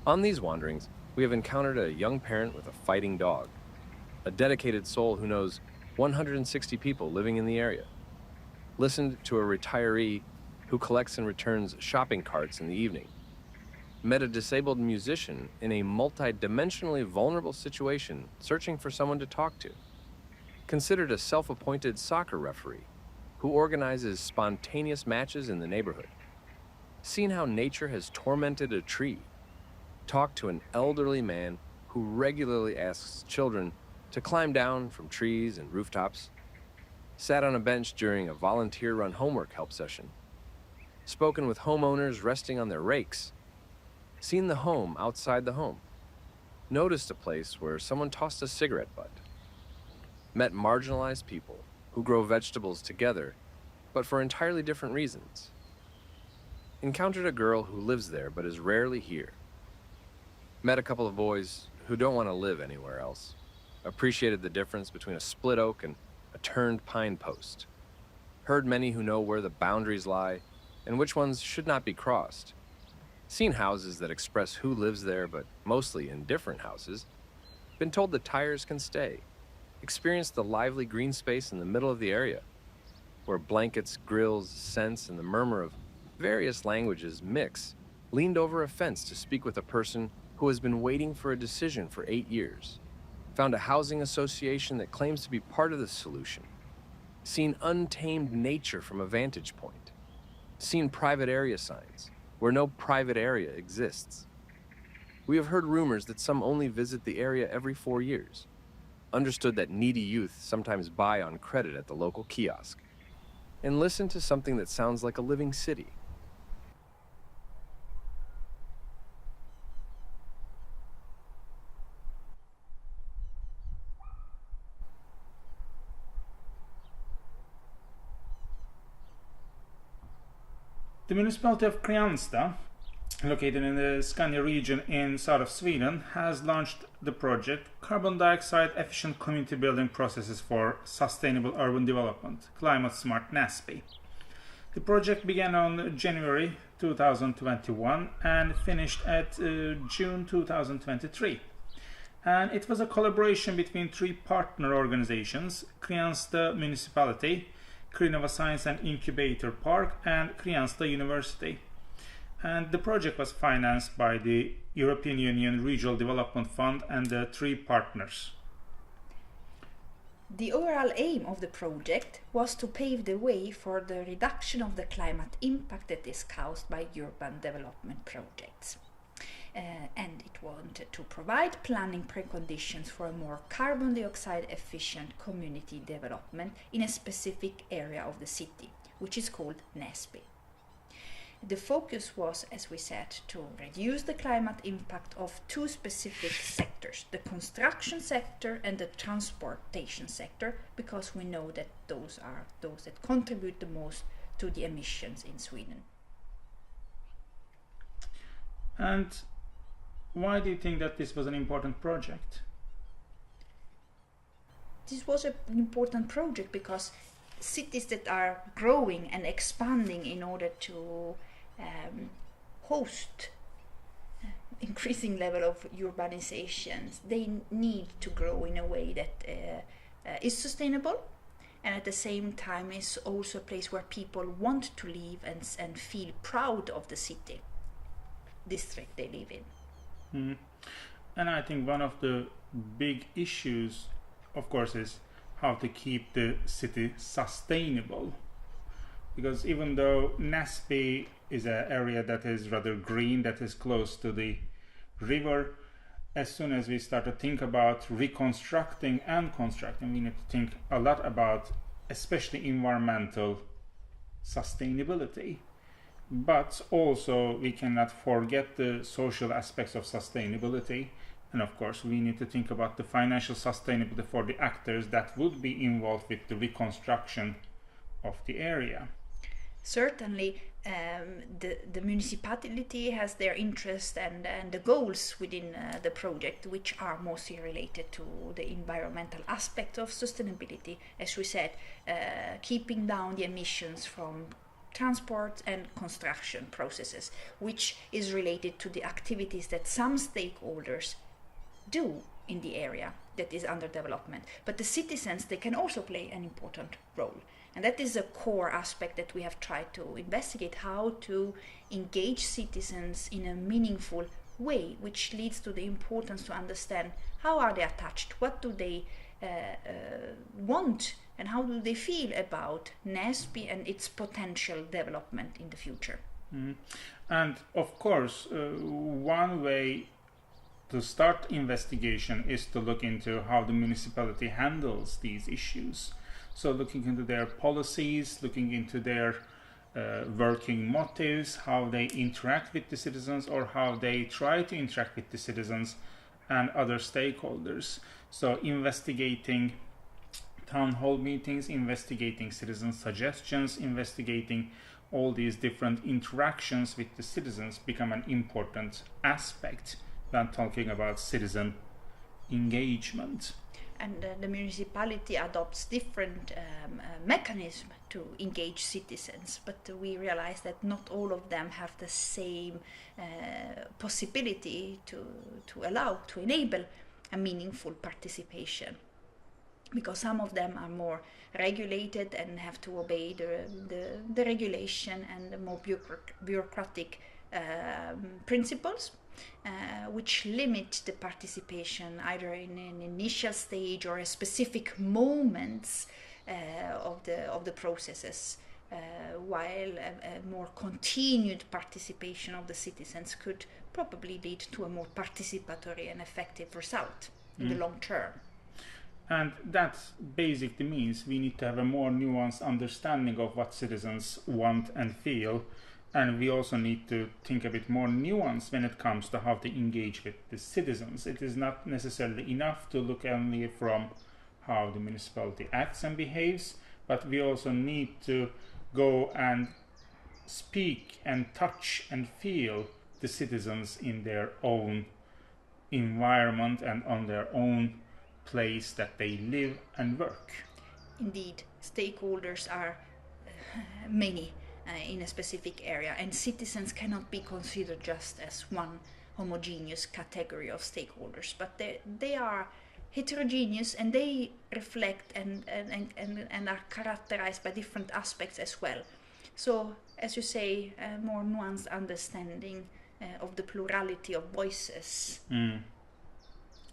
On these wanderings, we have encountered a young parent with a fighting dog, a dedicated soul who knows 160 people living in the area, listened to a retiree who collects and returns shopping carts in the evening, met a disabled musician in a multi-dimensionally vulnerable situation searching for someone to talk to, considered a self-appointed soccer referee who organizes spontaneous matches in the neighborhood, seen how nature has tormented a tree, talked to an elderly man who regularly asks children to climb down from trees and rooftops, sat on a bench during a volunteer-run homework help session, spoken with homeowners resting on their rakes, seen the home outside the home, noticed a place where someone tossed a cigarette butt, met marginalized people who grow vegetables together, but for entirely different reasons, encountered a girl who lives there but is rarely here, met a couple of boys who don't want to live anywhere else, appreciated the difference between a split oak and a turned pine post, heard many who know where the boundaries lie and which ones should not be crossed, seen houses that express who lives there but mostly indifferent houses, been told the tires can stay, experienced the lively green space in the middle of the area, where blankets, grills, scents, and the murmur of various languages mix, leaned over a fence to speak with a person who has been waiting for a decision for 8 years, found a housing association that claims to be part of the solution, seen untamed nature from a vantage point, seen private area signs where no private area exists. We have heard rumors that some only visit the area every 4 years, understood that needy youth sometimes buy on credit at the local kiosk, and listened to something that sounds like a living city. The municipality of Krianstad, located in the Scania region in south of Sweden, has launched the project Carbon Dioxide Efficient Community Building Processes for Sustainable Urban Development, Climate Smart NASPI. The project began on January 2021 and finished at June 2023. And it was a collaboration between 3 partner organizations: Krianstad Municipality, Krinova Science and Incubator Park, and Krianstad University. And the project was financed by the European Union Regional Development Fund and the 3 partners. The overall aim of the project was to pave the way for the reduction of the climate impact that is caused by urban development projects. And it wanted to provide planning preconditions for a more carbon dioxide efficient community development in a specific area of the city, which is called NASPI. The focus was, as we said, to reduce the climate impact of 2 specific sectors, the construction sector and the transportation sector, because we know that those are those that contribute the most to the emissions in Sweden. And why do you think that this was an important project? This was an important project because cities that are growing and expanding in order to host increasing level of urbanizations, they need to grow in a way that is sustainable, and at the same time is also a place where people want to live and feel proud of the city district they live in. And I think one of the big issues, of course, is how to keep the city sustainable. Because even though Näsby is an area that is rather green, that is close to the river, as soon as we start to think about reconstructing and constructing, we need to think a lot about especially environmental sustainability. But also we cannot forget the social aspects of sustainability, and of course we need to think about the financial sustainability for the actors that would be involved with the reconstruction of the area. Certainly, the municipality has their interest and the goals within the project, which are mostly related to the environmental aspect of sustainability. As we said, keeping down the emissions from transport and construction processes, which is related to the activities that some stakeholders do in the area that is under development. But the citizens, they can also play an important role. And that is a core aspect that we have tried to investigate, how to engage citizens in a meaningful way, which leads to the importance to understand how are they attached, what do they want, and how do they feel about NASP and its potential development in the future. And of course, one way to start investigation is to look into how the municipality handles these issues. So looking into their policies, looking into their working motives, how they interact with the citizens, or how they try to interact with the citizens and other stakeholders. So investigating town hall meetings, investigating citizen suggestions, investigating all these different interactions with the citizens become an important aspect when talking about citizen engagement. And the municipality adopts different mechanisms to engage citizens, but we realize that not all of them have the same possibility to enable a meaningful participation, because some of them are more regulated and have to obey the regulation and the more bureaucratic principles, which limit the participation either in an initial stage or a specific moments of the processes, while a more continued participation of the citizens could probably lead to a more participatory and effective result in the long term. And that basically means we need to have a more nuanced understanding of what citizens want and feel. And we also need to think a bit more nuanced when it comes to how to engage with the citizens. It is not necessarily enough to look only from how the municipality acts and behaves, but we also need to go and speak and touch and feel the citizens in their own environment and on their own place that they live and work. Indeed, stakeholders are many in a specific area, and citizens cannot be considered just as one homogeneous category of stakeholders, but they are heterogeneous, and they reflect and are characterized by different aspects as well. So, as you say, a more nuanced understanding of the plurality of voices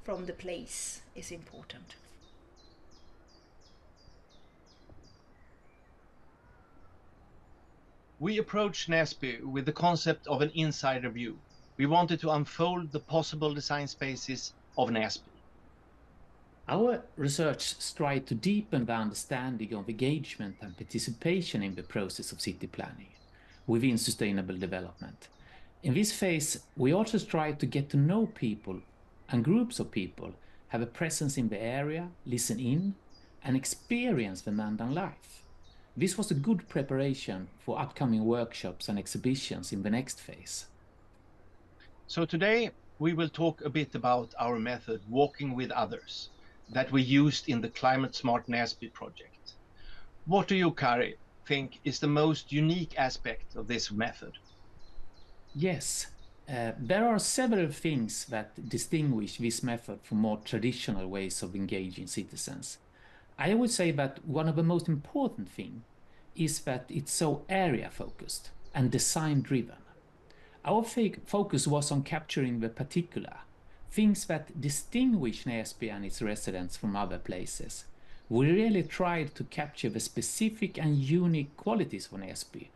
from the place is important. We approached NASP with the concept of an insider view. We wanted to unfold the possible design spaces of NASP. Our research strives to deepen the understanding of engagement and participation in the process of city planning within sustainable development. In this phase, we also strive to get to know people and groups of people, have a presence in the area, listen in, and experience the Mandan life. This was a good preparation for upcoming workshops and exhibitions in the next phase. So today we will talk a bit about our method, Walking with Others, that we used in the Climate Smart NASP project. What do you, Kari, think is the most unique aspect of this method? Yes, there are several things that distinguish this method from more traditional ways of engaging citizens. I would say that one of the most important things is that it's so area-focused and design-driven. Our focus was on capturing the particular, things that distinguish NASP and its residents from other places. We really tried to capture the specific and unique qualities of NASP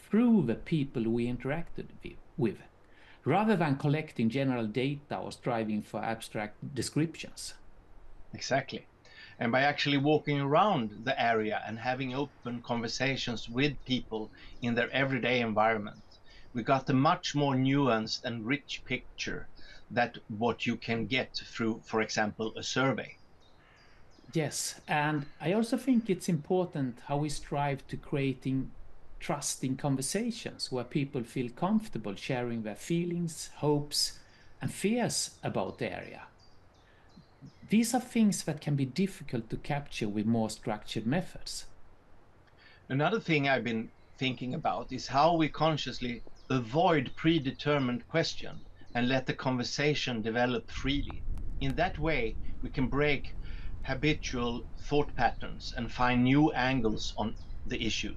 through the people we interacted with, rather than collecting general data or striving for abstract descriptions. Exactly. And by actually walking around the area and having open conversations with people in their everyday environment, we got a much more nuanced and rich picture than what you can get through, for example, a survey. Yes, and I also think it's important how we strive to creating trusting conversations where people feel comfortable sharing their feelings, hopes, and fears about the area. These are things that can be difficult to capture with more structured methods. Another thing I've been thinking about is how we consciously avoid predetermined question and let the conversation develop freely. In that way, we can break habitual thought patterns and find new angles on the issue.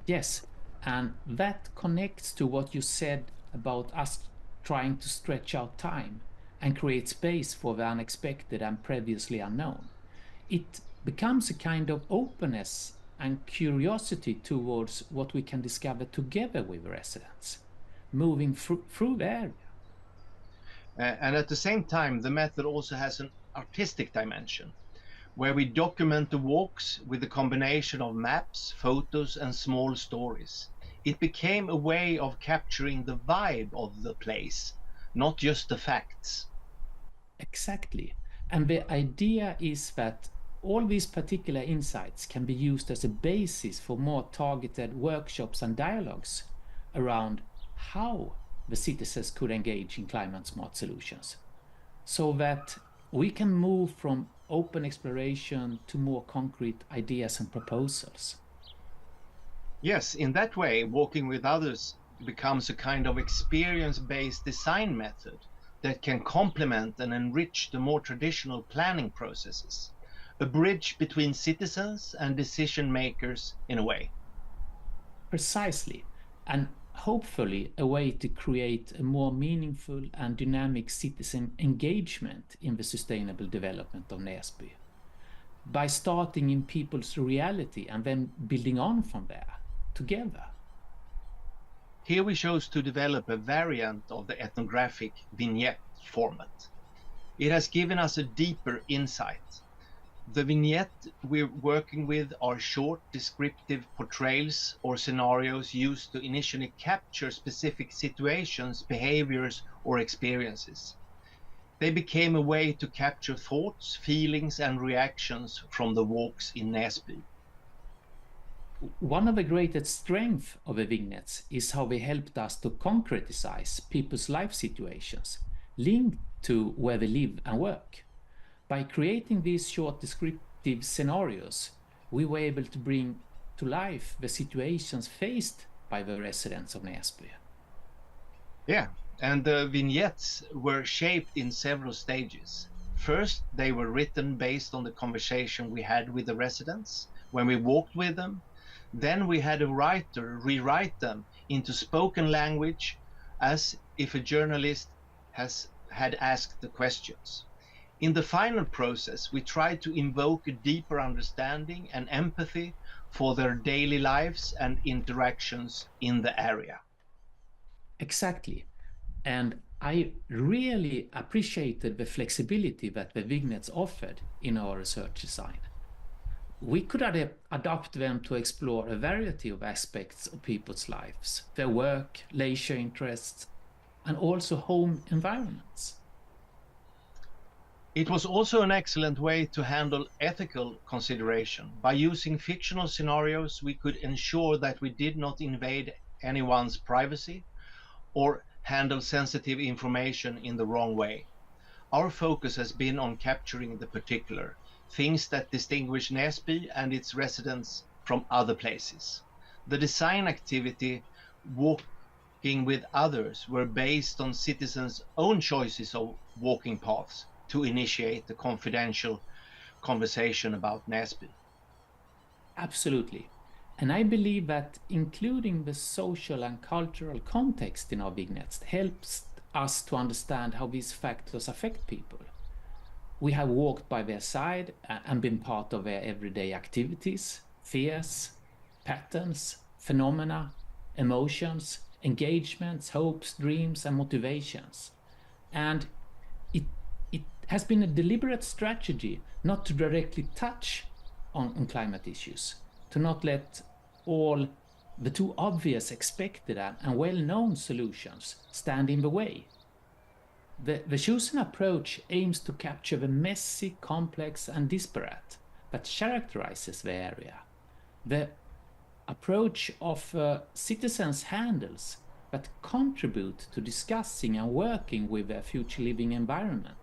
Yes, and that connects to what you said about us trying to stretch out time and create space for the unexpected and previously unknown. It becomes a kind of openness and curiosity towards what we can discover together with residents, moving through the area. And at the same time, the method also has an artistic dimension, where we document the walks with a combination of maps, photos, and small stories. It became a way of capturing the vibe of the place, not just the facts. Exactly. And the idea is that all these particular insights can be used as a basis for more targeted workshops and dialogues around how the citizens could engage in climate smart solutions, so that we can move from open exploration to more concrete ideas and proposals. Yes, in that way, walking with others becomes a kind of experience-based design method that can complement and enrich the more traditional planning processes, a bridge between citizens and decision makers in a way. Precisely, and hopefully a way to create a more meaningful and dynamic citizen engagement in the sustainable development of Näsby, by starting in people's reality and then building on from there, together. Here we chose to develop a variant of the ethnographic vignette format. It has given us a deeper insight. The vignette we're working with are short, descriptive portrayals or scenarios used to initially capture specific situations, behaviors, or experiences. They became a way to capture thoughts, feelings, and reactions from the walks in Näsby. One of the greatest strengths of the vignettes is how they helped us to concretize people's life situations linked to where they live and work. By creating these short descriptive scenarios, we were able to bring to life the situations faced by the residents of Näsby. Yeah, and the vignettes were shaped in several stages. First, they were written based on the conversation we had with the residents when we walked with them. Then we had a writer rewrite them into spoken language as if a journalist had asked the questions. In the final process, we tried to invoke a deeper understanding and empathy for their daily lives and interactions in the area. Exactly. And I really appreciated the flexibility that the vignettes offered in our research design. We could adapt them to explore a variety of aspects of people's lives, their work, leisure interests, and also home environments. It was also an excellent way to handle ethical consideration. By using fictional scenarios, we could ensure that we did not invade anyone's privacy or handle sensitive information in the wrong way. Our focus has been on capturing the particular, things that distinguish Näsby and its residents from other places. The design activity, walking with others, were based on citizens' own choices of walking paths to initiate the confidential conversation about Näsby. Absolutely. And I believe that including the social and cultural context in our vignettes helps us to understand how these factors affect people. We have walked by their side and been part of their everyday activities, fears, patterns, phenomena, emotions, engagements, hopes, dreams, and motivations. And it has been a deliberate strategy not to directly touch on climate issues, to not let all the too obvious expected and well-known solutions stand in the way. The chosen approach aims to capture the messy, complex, and disparate that characterizes the area. The approach of citizens' handles that contribute to discussing and working with their future living environment,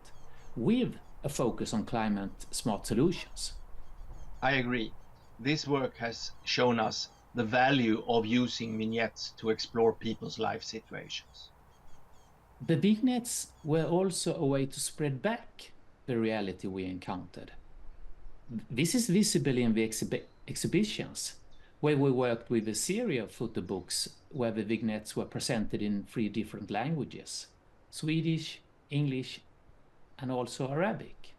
with a focus on climate smart solutions. I agree. This work has shown us the value of using vignettes to explore people's life situations. The vignettes were also a way to spread back the reality we encountered. This is visible in the exhibitions, where we worked with a series of photo books where the vignettes were presented in 3 different languages: Swedish, English, and also Arabic.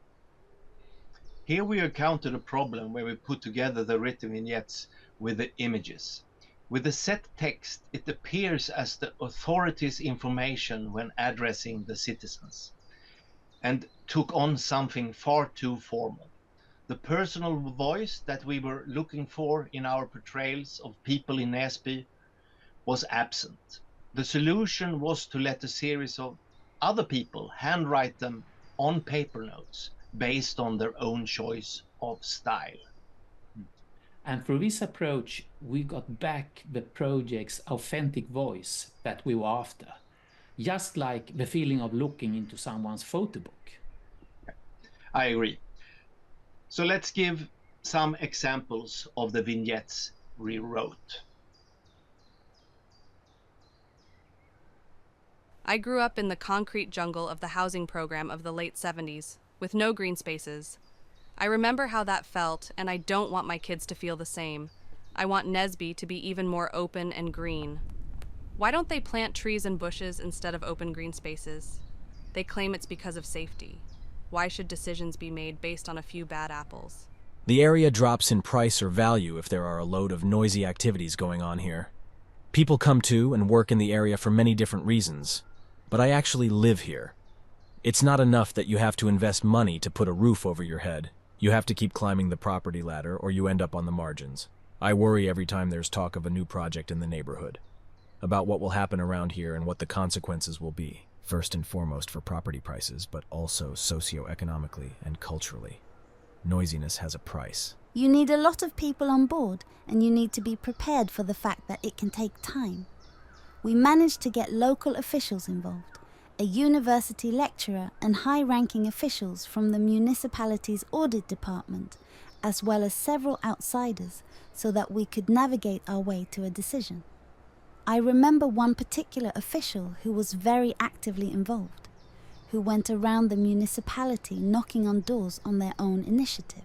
Here we encountered a problem where we put together the written vignettes with the images. With the set text, it appears as the authorities' information when addressing the citizens, and took on something far too formal. The personal voice that we were looking for in our portrayals of people in Näsby was absent. The solution was to let a series of other people handwrite them on paper notes based on their own choice of style. And through this approach, we got back the project's authentic voice that we were after, just like the feeling of looking into someone's photo book. I agree. So let's give some examples of the vignettes we wrote. I grew up in the concrete jungle of the housing program of the late 70s, with no green spaces. I remember how that felt, and I don't want my kids to feel the same. I want Näsby to be even more open and green. Why don't they plant trees and bushes instead of open green spaces? They claim it's because of safety. Why should decisions be made based on a few bad apples? The area drops in price or value if there are a load of noisy activities going on here. People come to and work in the area for many different reasons, but I actually live here. It's not enough that you have to invest money to put a roof over your head. You have to keep climbing the property ladder or you end up on the margins. I worry every time there's talk of a new project in the neighborhood, about what will happen around here and what the consequences will be, first and foremost for property prices, but also socioeconomically and culturally. Noisiness has a price. You need a lot of people on board, and you need to be prepared for the fact that it can take time. We managed to get local officials involved, a university lecturer and high-ranking officials from the municipality's audit department, as well as several outsiders, so that we could navigate our way to a decision. I remember one particular official who was very actively involved, who went around the municipality knocking on doors on their own initiative.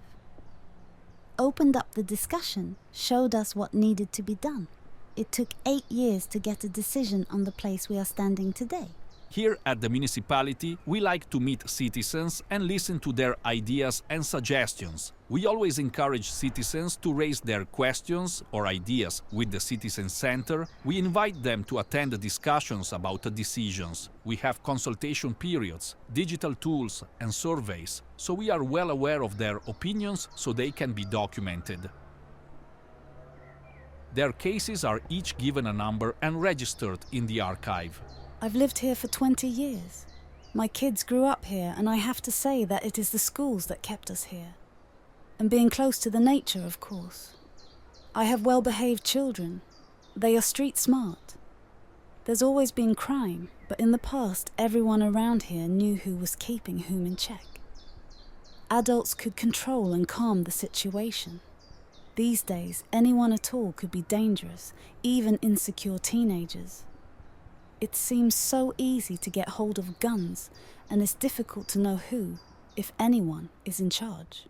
Opened up the discussion, showed us what needed to be done. It took 8 years to get a decision on the place we are standing today. Here at the municipality, we like to meet citizens and listen to their ideas and suggestions. We always encourage citizens to raise their questions or ideas with the Citizen Center. We invite them to attend discussions about the decisions. We have consultation periods, digital tools, and surveys, so we are well aware of their opinions so they can be documented. Their cases are each given a number and registered in the archive. I've lived here for 20 years. My kids grew up here, and I have to say that it is the schools that kept us here. And being close to the nature, of course. I have well-behaved children. They are street smart. There's always been crime, but in the past, everyone around here knew who was keeping whom in check. Adults could control and calm the situation. These days, anyone at all could be dangerous, even insecure teenagers. It seems so easy to get hold of guns, and it's difficult to know who, if anyone, is in charge.